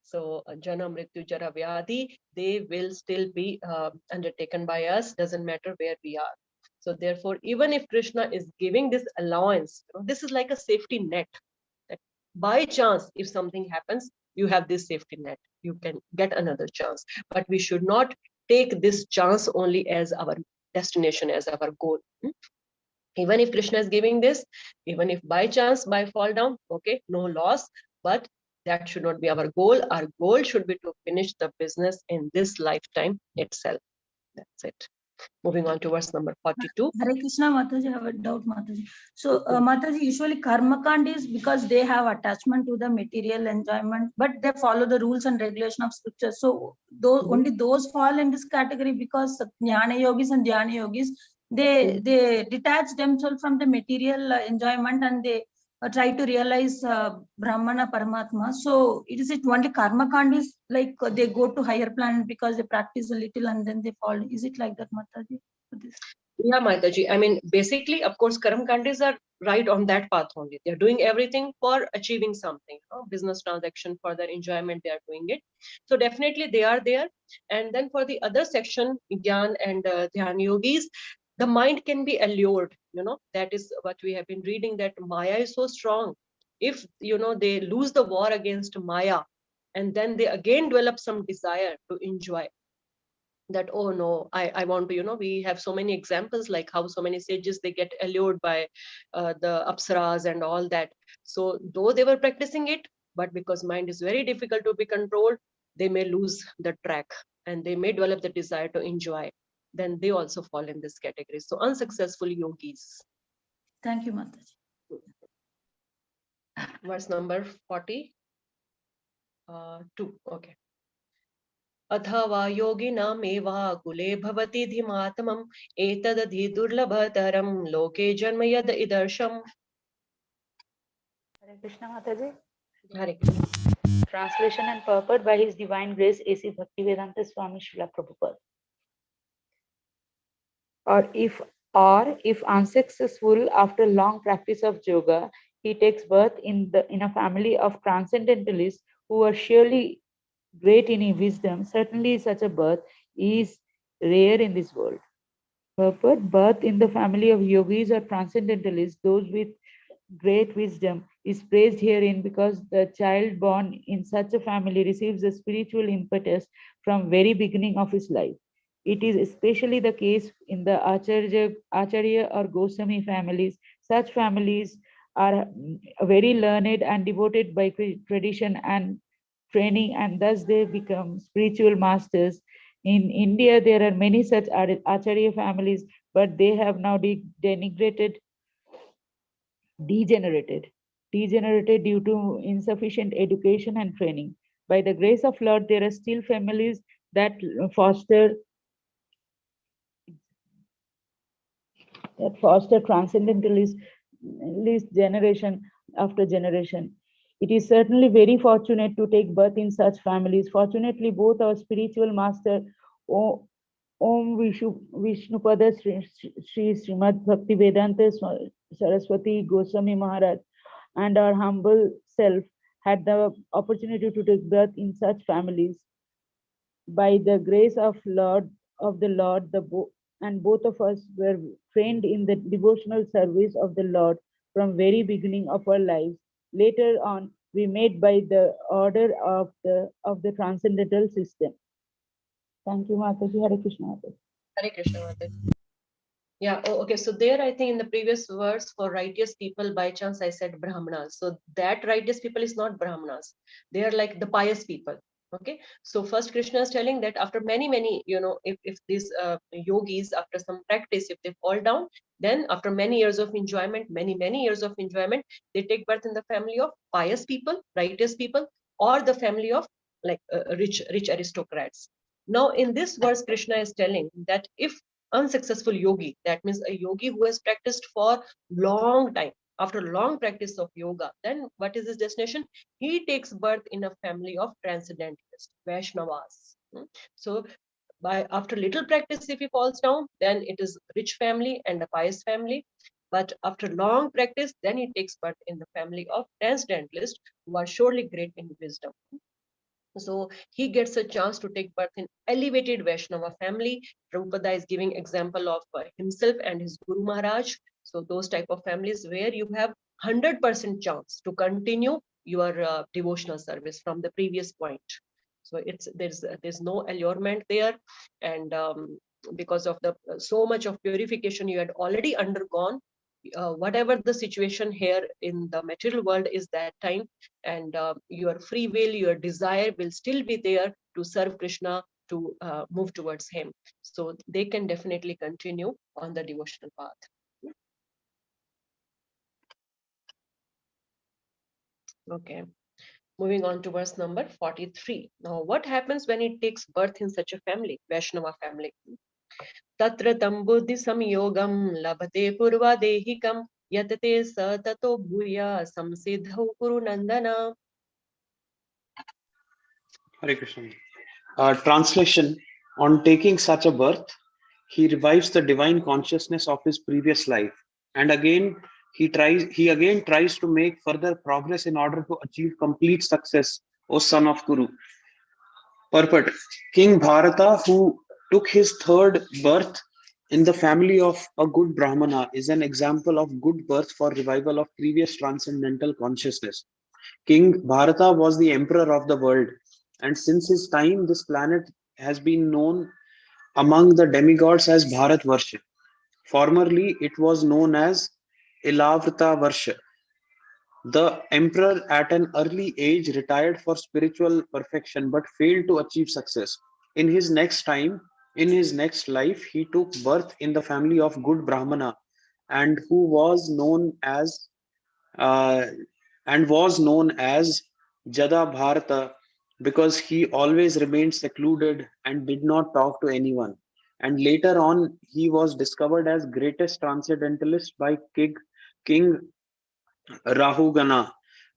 So Jana, Mrityu, Jara, Vyadhi, they will still be undertaken by us, doesn't matter where we are. So therefore, even if Krishna is giving this allowance, this is like a safety net. That by chance, if something happens, you have this safety net. You can get another chance. But we should not take this chance only as our destination, as our goal. Even if Krishna is giving this, even if by chance, by fall down, okay, no loss, but that should not be our goal. Our goal should be to finish the business in this lifetime itself. That's it. Moving on to verse number 42. Hare Krishna, Mataji, I have a doubt, Mataji. So, Mataji, usually karma kand is because they have attachment to the material enjoyment, but they follow the rules and regulation of scripture. So, those only those fall in this category because Jnana yogis and Dhyana yogis, they detach themselves from the material enjoyment and they try to realize Brahmana Paramatma. So, is it only karma kand is like they go to higher planet because they practice a little and then they fall? Is it like that, Mataji? Yeah, Mataji. I mean, basically, of course, Karam Kandis are right on that path only. They're doing everything for achieving something, business transaction, for their enjoyment, they are doing it. So definitely they are there. And then for the other section, Gyan and Dhyan yogis, the mind can be allured, that is what we have been reading, that Maya is so strong. If, they lose the war against Maya, and then they again develop some desire to enjoy, that, oh no, I want to, we have so many examples like how so many sages, they get allured by the apsaras and all that. So though they were practicing it, but because mind is very difficult to be controlled, they may lose the track and they may develop the desire to enjoy. Then they also fall in this category. So unsuccessful yogis. Thank you, Mataji. Verse number 42. Okay. अथवा योगिनामेवा कुले भवति धिमात्मम् एतदधि दुर्लभतरं लोके जन्म यद इदर्शम्. Hare Krishna, Mataji. Hare Krishna. Translation and purport by His Divine Grace A.C. Bhaktivedanta Swami Srila Prabhupada. Or if unsuccessful after long practice of yoga, he takes birth in a family of transcendentalists who are surely great in wisdom. Certainly, such a birth is rare in this world. Purport: birth in the family of yogis or transcendentalists, those with great wisdom, is praised herein because the child born in such a family receives a spiritual impetus from very beginning of his life. It is especially the case in the Acharya or Goswami families. Such families are very learned and devoted by tradition and training, and thus they become spiritual masters. In India, there are many such Acharya families, but they have now degenerated due to insufficient education and training. By the grace of Lord, there are still families that foster transcendentalist generation after generation. It is certainly very fortunate to take birth in such families. Fortunately, both our spiritual master, Om Vishnupada Sri Srimad Bhaktivedanta Saraswati Goswami Maharaj, and our humble self had the opportunity to take birth in such families. By the grace of the Lord, and both of us were trained in the devotional service of the Lord from very beginning of our lives. Later on, we made by the order of the transcendental system. Thank you, Mataji. Hare Krishna, Mataji. Hare Krishna, Mataji. Yeah, okay. So there, I think in the previous verse, for righteous people, by chance I said Brahmanas. So that righteous people is not Brahmanas. They are like the pious people. Okay. So first Krishna is telling that after many, if these yogis, after some practice, if they fall down, then after many years of enjoyment, many years of enjoyment, they take birth in the family of pious people, righteous people, or the family of like rich aristocrats. Now in this verse, Krishna is telling that if unsuccessful yogi, that means a yogi who has practiced for long time, after long practice of yoga, then what is his destination? He takes birth in a family of transcendentalists, Vaishnavas. So after little practice, if he falls down, then it is rich family and a pious family. But after long practice, then he takes birth in the family of transcendentalists who are surely great in wisdom. So he gets a chance to take birth in elevated Vaishnava family. Prabhupada is giving example of himself and his Guru Maharaj. So those type of families where you have 100% chance to continue your devotional service from the previous point. So there's no allurement there, and because of the so much of purification you had already undergone, whatever the situation here in the material world is that time, and your free will, your desire will still be there to serve Krishna to move towards him. So they can definitely continue on the devotional path. Okay. Moving on to verse number 43. Now, what happens when it takes birth in such a family, Vaishnava family? Tatra tam buddhi samyogam labhate purva dehikam yatate sa tato bhuya samsiddhau kuru nandana. Hare Krishna. Translation: on taking such a birth, he revives the divine consciousness of his previous life, and again he again tries to make further progress in order to achieve complete success, O son of Kuru. Purport: King Bharata, who took his third birth in the family of a good Brahmana, is an example of good birth for revival of previous transcendental consciousness. King Bharata was the emperor of the world, and since his time, this planet has been known among the demigods as Bharat Varsha. Formerly, it was known as Ilavrita Varsha. The emperor at an early age retired for spiritual perfection but failed to achieve success. In his next life, he took birth in the family of good Brahmana and who was known as uh, Jada Bharata because he always remained secluded and did not talk to anyone. And later on, he was discovered as greatest transcendentalist by King Rahugana.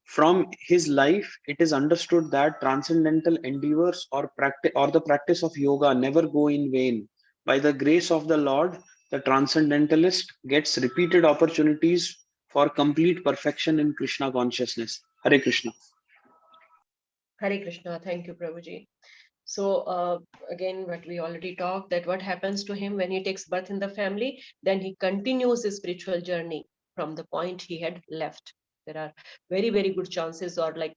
From his life, it is understood that transcendental endeavors or the practice of yoga never go in vain. By the grace of the Lord, the transcendentalist gets repeated opportunities for complete perfection in Krishna consciousness. Hare Krishna. Hare Krishna. Thank you, Prabhuji. So again, what we already talked, that what happens to him when he takes birth in the family, then he continues his spiritual journey from the point he had left. There are very, very good chances or like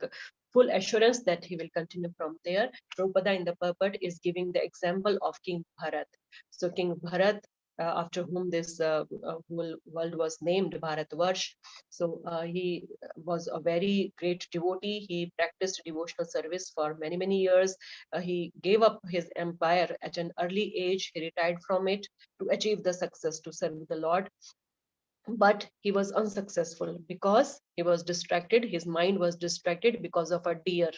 full assurance that he will continue from there. Prabhupada in the purport is giving the example of King Bharat. So King Bharat, after whom this whole world was named Bharatvarsh. So he was a very great devotee. He practiced devotional service for many, many years. He gave up his empire at an early age. He retired from it to achieve the success to serve the Lord. But he was unsuccessful because he was distracted. His mind was distracted because of a deer.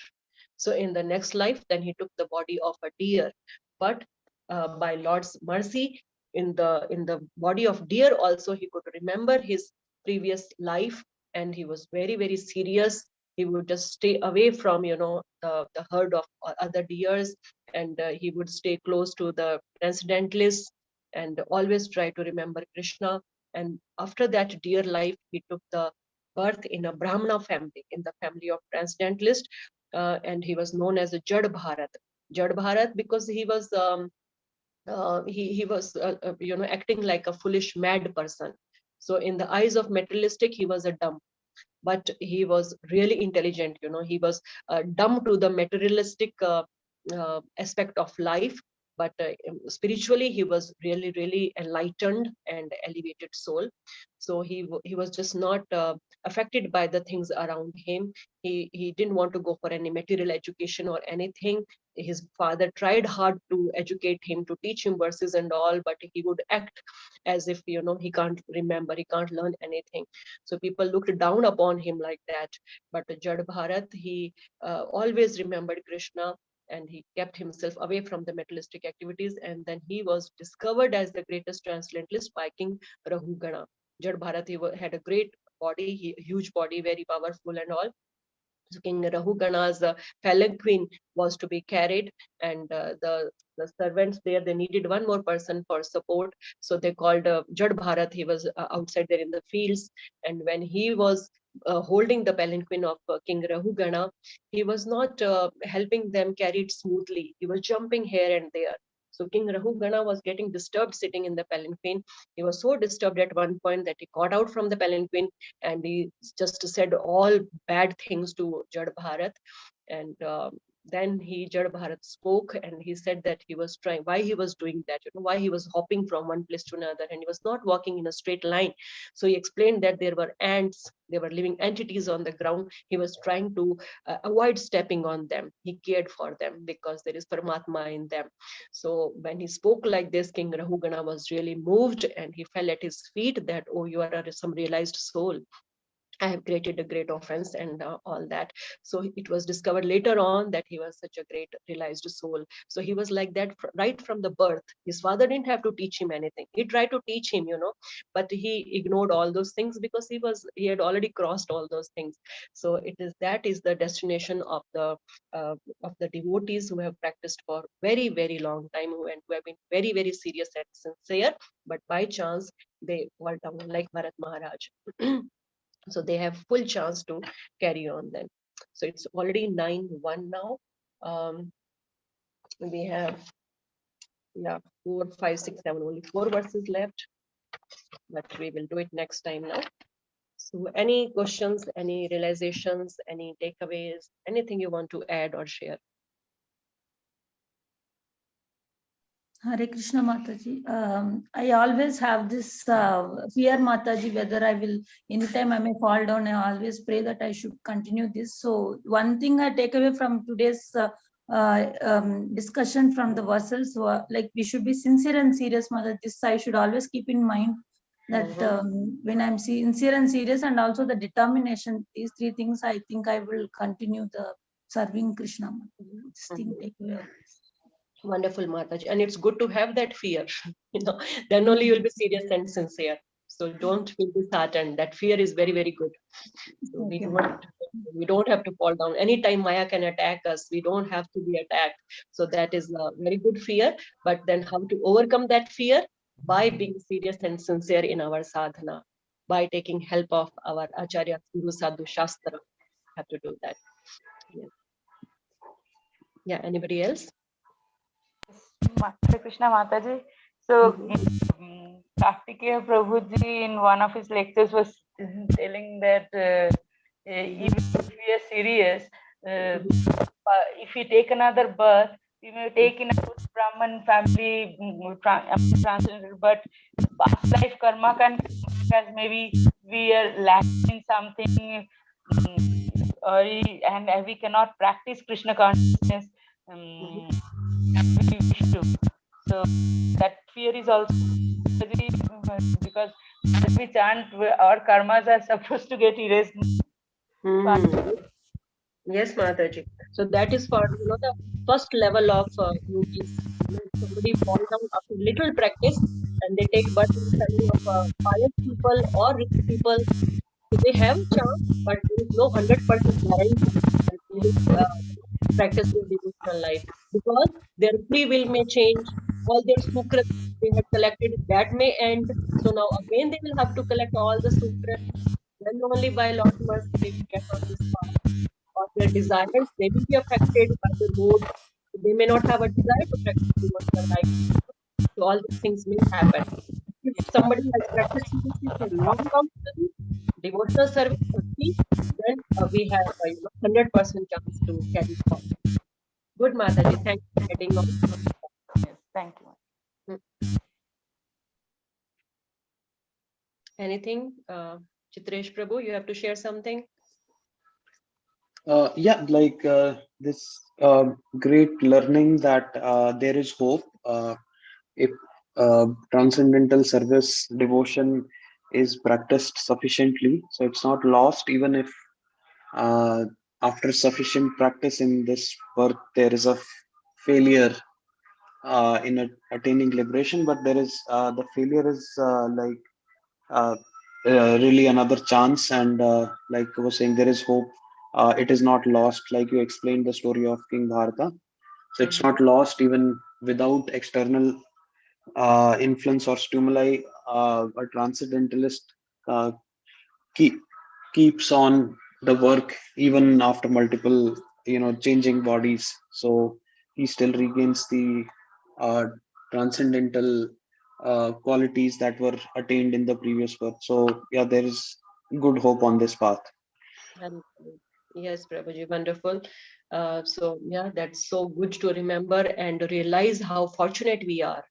So in the next life, then he took the body of a deer. But by Lord's mercy, in the body of deer also he could remember his previous life, and he was very, very serious. He would just stay away from the herd of other deers, and he would stay close to the transcendentalists and always try to remember Krishna. And after that dear life, he took the birth in a Brahmana family, in the family of transcendentalists, and he was known as a Jad Bharat. Jad Bharat because he was acting like a foolish mad person. So in the eyes of materialistic, he was a dumb, but he was really intelligent. He was dumb to the materialistic aspect of life, but spiritually he was really, really enlightened and elevated soul. So he was just not affected by the things around him. He didn't want to go for any material education or anything. His father tried hard to educate him, to teach him verses and all, but he would act as if he can't remember, he can't learn anything. So people looked down upon him like that. But Jad Bharat, he always remembered Krishna, and he kept himself away from the materialistic activities. And then he was discovered as the greatest transcendentalist by King Rahugana. Jad Bharat, had a great body, huge body, very powerful and all. So King Rahugana's palanquin was to be carried, and the servants there, they needed one more person for support. So they called Jad Bharat. He was outside there in the fields, and when he was holding the palanquin of King Rahugana, he was not helping them carry it smoothly. He was jumping here and there. So King Rahugana was getting disturbed sitting in the palanquin. He was so disturbed at one point that he got out from the palanquin, and he just said all bad things to Jad Bharat. And Then Jad Bharat spoke, and he said that he was trying, why he was doing that, why he was hopping from one place to another, and he was not walking in a straight line. So he explained that there were ants, there were living entities on the ground. He was trying to avoid stepping on them. He cared for them because there is Paramatma in them. So when he spoke like this, King Rahugana was really moved, and he fell at his feet that, oh, you are some realized soul. I have created a great offense and all that. So it was discovered later on that he was such a great realized soul. So he was like that right from the birth. His father didn't have to teach him anything. He tried to teach him, but he ignored all those things because he had already crossed all those things. So that is the destination uh, of the devotees who have practiced for very, very long time, who have been very, very serious and sincere. But by chance they fall down like Bharat Maharaj. So they have full chance to carry on then. So it's already 9:01 now. We have 4, 5, 6, 7, only 4 verses left, but we will do it next time now. So any questions, any realizations, any takeaways, anything you want to add or share? Hare Krishna Mataji. I always have this fear, Mataji, whether I will, anytime I may fall down, I always pray that I should continue this. So one thing I take away from today's discussion from the verses, like we should be sincere and serious, Mataji. This I should always keep in mind that when I'm sincere and serious, and also the determination, these 3 things, I think I will continue the serving Krishna. This thing take away. Wonderful, Mataji. And it's good to have that fear, then only you'll be serious and sincere. So don't feel disheartened. That fear is very, very good. So we don't have to fall down. Anytime Maya can attack us, we don't have to be attacked. So that is a very good fear. But then how to overcome that fear? By being serious and sincere in our sadhana, by taking help of our Acharya, Guru, Sadhu, Shastra. Have to do that. Yeah. Anybody else? Hare Krishna Mataji. So, Kartikeya Prabhuji in one of his lectures was telling that even if we are serious, if we take another birth, we may take in a good Brahman family, but past life karma can, because maybe we are lacking in something, and we cannot practice Krishna consciousness. We wish to. So that fear is also because as we chant, our karmas are supposed to get erased. Yes, Mataji. So that is for the first level of yogis. Somebody fall down after little practice, and they take birth in the family of pious people or rich people. So they have a chance, but there is no 100% guarantee that they will practice their devotional life, because their free will may change. All their sukrat they had collected, that may end. So now again they will have to collect all the sukrat. Then only by Lord mercy they will get on this path. Or their desires, they will be affected by the mood. They may not have a desire to practice devotional life. So all these things may happen. If somebody has practiced seriously for long, long time, devotional service, bhakti, then we have 100% chance to carry forward. Good, Mataji. Thanks for adding on. Yes, thank you. Anything? Chitresh Prabhu, you have to share something? This great learning that there is hope if transcendental service devotion is practiced sufficiently. So it's not lost, even if uh, after sufficient practice in this birth there is a failure in attaining liberation, but there is the failure is uh, really another chance, and like I was saying, there is hope. It is not lost, like you explained the story of King Bharata. So it's not lost even without external influence or stimuli. A transcendentalist uh, keeps on the work even after multiple changing bodies, so he still regains the uh, transcendental qualities that were attained in the previous birth. So yeah, there is good hope on this path. Yes, Prabhuji, wonderful. So yeah, that's so good to remember and realize how fortunate we are,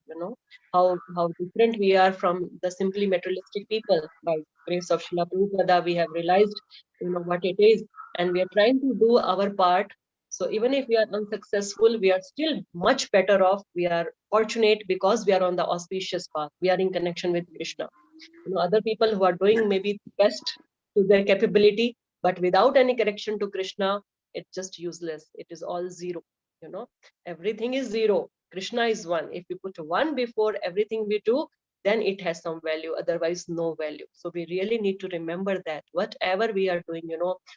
how different we are from the simply materialistic people. By grace of Srila Prabhupada, we have realized, what it is, and we are trying to do our part. So even if we are unsuccessful, we are still much better off. We are fortunate because we are on the auspicious path. We are in connection with Krishna. Other people who are doing maybe best to their capability, but without any connection to Krishna, it's just useless. It is all zero. Everything is zero. Krishna is one. If we put one before everything we do, then it has some value, otherwise no value. So we really need to remember that whatever we are doing,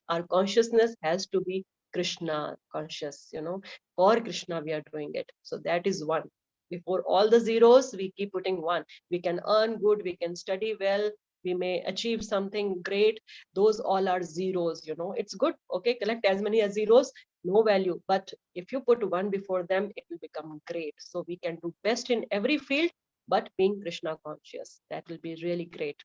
our consciousness has to be Krishna conscious. For Krishna we are doing it. So that is one. Before all the zeros, we keep putting one. We can earn good, we can study well, we may achieve something great. Those all are zeros. It's good. Okay, collect as many as zeros, no value. But if you put one before them, it will become great. So we can do best in every field, but being Krishna conscious, that will be really great.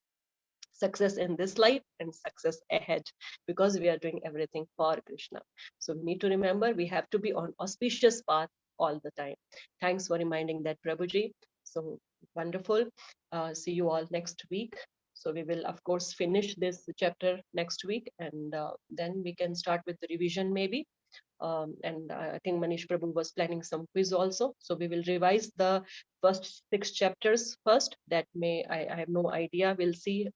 Success in this life and success ahead, because we are doing everything for Krishna. So we need to remember we have to be on auspicious path all the time. Thanks for reminding that, Prabhuji. So wonderful. See you all next week. So we will of course finish this chapter next week, and then we can start with the revision maybe. And I think Manish Prabhu was planning some quiz also. So we will revise the first 6 chapters first. That I have no idea. We'll see,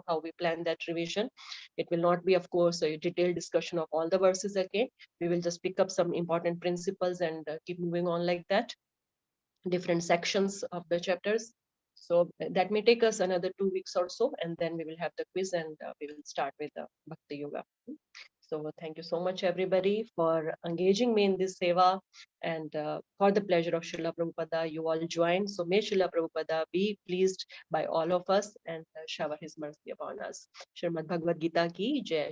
how we plan that revision. It will not be, of course, a detailed discussion of all the verses again. We will just pick up some important principles and keep moving on like that, different sections of the chapters. So that may take us another 2 weeks or so, and then we will have the quiz, and we will start with the Bhakti Yoga. So thank you so much, everybody, for engaging me in this seva, and for the pleasure of Srila Prabhupada, you all joined. So may Srila Prabhupada be pleased by all of us and shower his mercy upon us. Srimad Bhagavad Gita ki Jai.